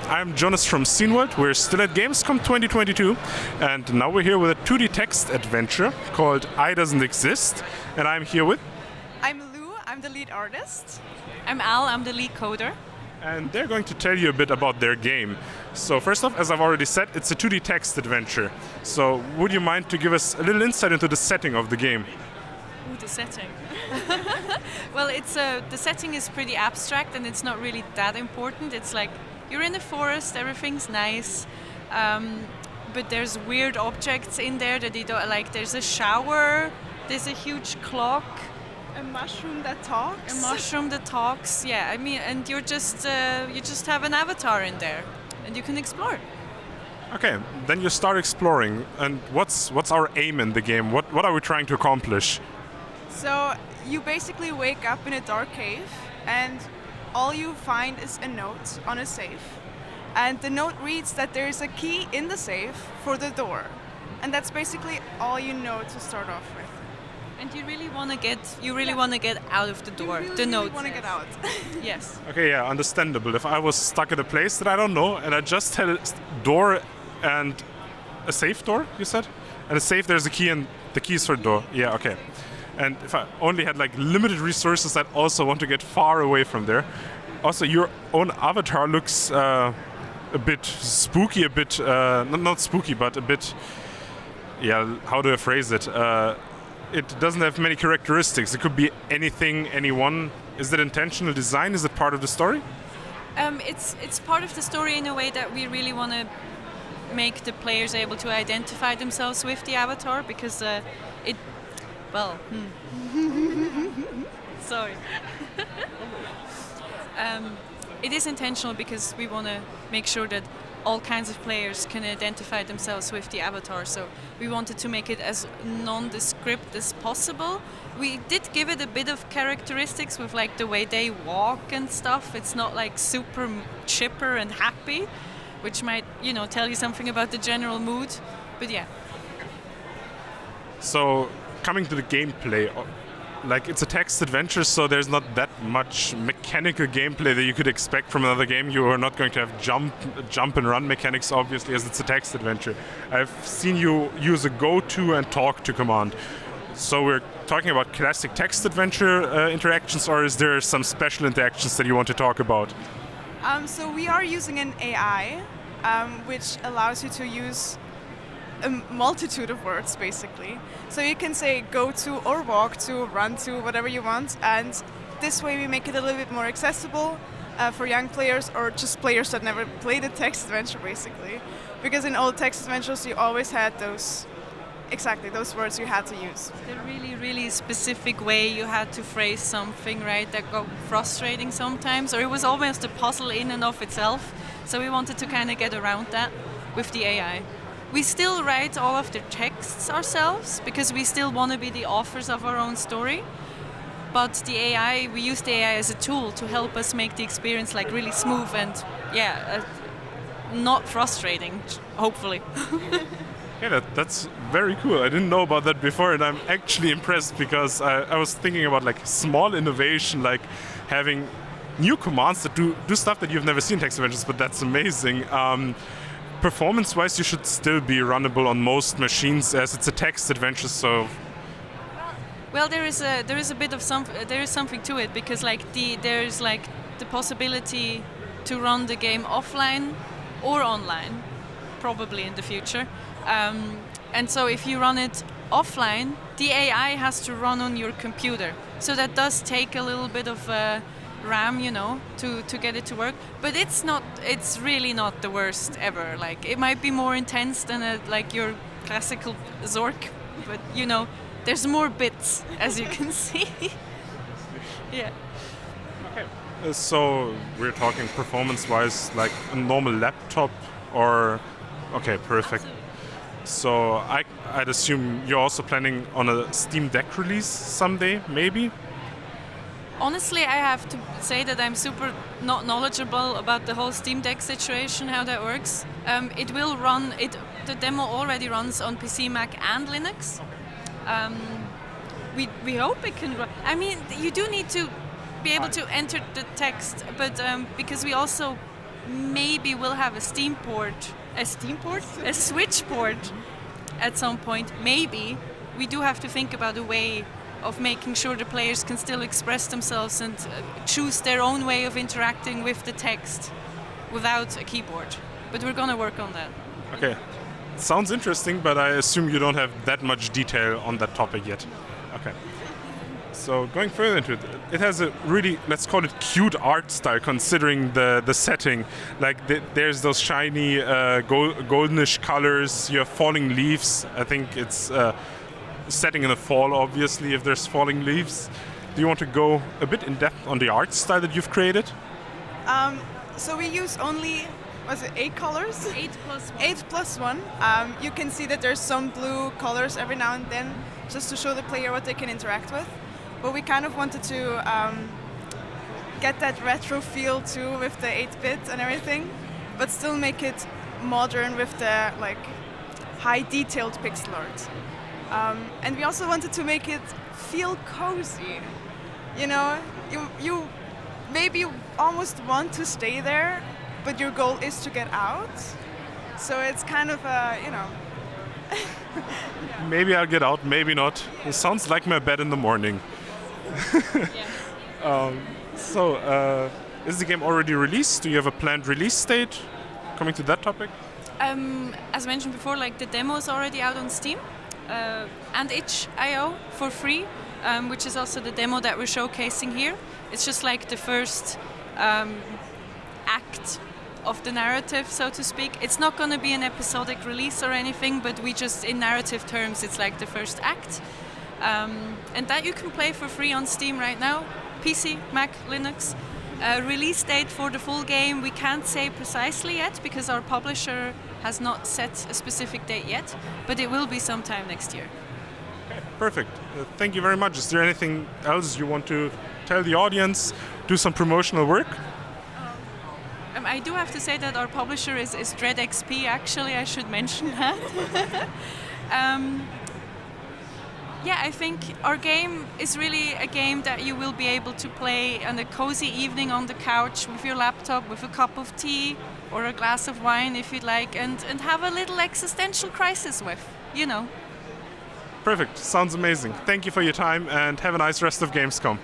I'm Jonas from SceneWorld. We're still at Gamescom 2022, and now we're here with a 2D text adventure called I Doesn't Exist, and I'm here with... I'm Lou, I'm the lead artist. I'm Al, I'm the lead coder. And they're going to tell you a bit about their game. So first off, as I've already said, it's a 2D text adventure. So would you mind to give us a little insight into the setting of the game? Ooh, the setting. Well, the setting is pretty abstract and it's not really that important. It's like you're in the forest, everything's nice, but there's weird objects in there that you don't like. There's a shower, there's a huge clock. A mushroom that talks. A mushroom that talks, yeah. I mean, and you just have an avatar in there, and you can explore. Okay, then you start exploring. And what's our aim in the game? What are we trying to accomplish? So you basically wake up in a dark cave, and all you find is a note on a safe. And the note reads that there is a key in the safe for the door, and that's basically all you know to start off with. And you really want to get out of the door. You the note. Really want to get out. Yes. Okay, yeah, understandable. If I was stuck at a place that I don't know and I just had a door and a safe door, you said? And a safe, there's a key and the keys for the door. Yeah, okay. And if I only had like limited resources, I'd also want to get far away from there. Also, your own avatar looks a bit spooky, a bit, not spooky, but a bit, yeah, how do I phrase it? It doesn't have many characteristics. It could be anything, anyone. Is that intentional design? Is it part of the story? It's part of the story in a way that we really want to make the players able to identify themselves with the avatar, because sorry. It is intentional because we want to make sure that all kinds of players can identify themselves with the avatar, so we wanted to make it as nondescript as possible. We did give it a bit of characteristics with like the way they walk and stuff. It's not like super chipper and happy, which might, tell you something about the general mood, but yeah. So, coming to the gameplay, like it's a text adventure, so there's not that much mechanical gameplay that you could expect from another game. You are not going to have jump and run mechanics, obviously, as it's a text adventure. I've seen you use a go to and talk to command. So we're talking about classic text adventure interactions, or is there some special interactions that you want to talk about? So we are using an AI, which allows you to use a multitude of words, basically. So you can say go to or walk to, run to, whatever you want, and this way we make it a little bit more accessible for young players or just players that never played a text adventure, basically. Because in old text adventures you always had those words you had to use. The really, really specific way you had to phrase something, right, that got frustrating sometimes, or it was almost a puzzle in and of itself. So we wanted to kind of get around that with the AI. We still write all of the texts ourselves because we still want to be the authors of our own story. But the AI, we use the AI as a tool to help us make the experience like really smooth and not frustrating, hopefully. Yeah, that's very cool. I didn't know about that before, and I'm actually impressed because I was thinking about like small innovation, like having new commands that do stuff that you've never seen in text adventures, but that's amazing. Performance-wise, you should still be runnable on most machines as it's a text adventure. So, well, there is a bit of there is something to it because there's the possibility to run the game offline or online, probably in the future. And so if you run it offline, the AI has to run on your computer. So that does take a little bit of RAM, to get it to work. But it's really not the worst ever. Like, it might be more intense than your classical Zork, but there's more bits, as you can see. Yeah. okay. So we're talking performance-wise, like a normal laptop, or okay, perfect. Absolutely. So I'd assume you're also planning on a Steam Deck release someday, maybe? Honestly, I have to say that I'm super not knowledgeable about the whole Steam Deck situation, how that works. It will run, the demo already runs on PC, Mac and Linux. We hope it can run. I mean, you do need to be able to enter the text, but because we also maybe we'll have a Switch port at some point. Maybe. We do have to think about a way of making sure the players can still express themselves and choose their own way of interacting with the text without a keyboard. But we're gonna work on that. Okay. Sounds interesting, but I assume you don't have that much detail on that topic yet. Okay. So going further into it, it has a really, let's call it cute art style considering the setting. Like there's those shiny goldenish colors, you have falling leaves. I think it's setting in the fall, obviously, if there's falling leaves. Do you want to go a bit in depth on the art style that you've created? So we use only, was it 8 colors? 8 plus 1. 8 plus 1. You can see that there's some blue colors every now and then, just to show the player what they can interact with. But we kind of wanted to get that retro feel too with the 8-bit and everything, but still make it modern with the like high detailed pixel art. And we also wanted to make it feel cozy. You know, you maybe almost want to stay there, but your goal is to get out. So it's kind of a, you know. Maybe I'll get out, maybe not. It sounds like my bed in the morning. Is the game already released? Do you have a planned release date? Coming to that topic? As mentioned before, like the demo is already out on Steam and itch.io for free, which is also the demo that we're showcasing here. It's just like the first act of the narrative, so to speak. It's not going to be an episodic release or anything, but we just, in narrative terms, it's like the first act. And that you can play for free on Steam right now, PC, Mac, Linux. Release date for the full game we can't say precisely yet because our publisher has not set a specific date yet, but it will be sometime next year. Okay, perfect. Thank you very much. Is there anything else you want to tell the audience? Do some promotional work? I do have to say that our publisher is DreadXP, actually, I should mention that. Yeah, I think our game is really a game that you will be able to play on a cozy evening on the couch with your laptop, with a cup of tea or a glass of wine if you'd like, and have a little existential crisis with, you know. Perfect. Sounds amazing. Thank you for your time and have a nice rest of Gamescom.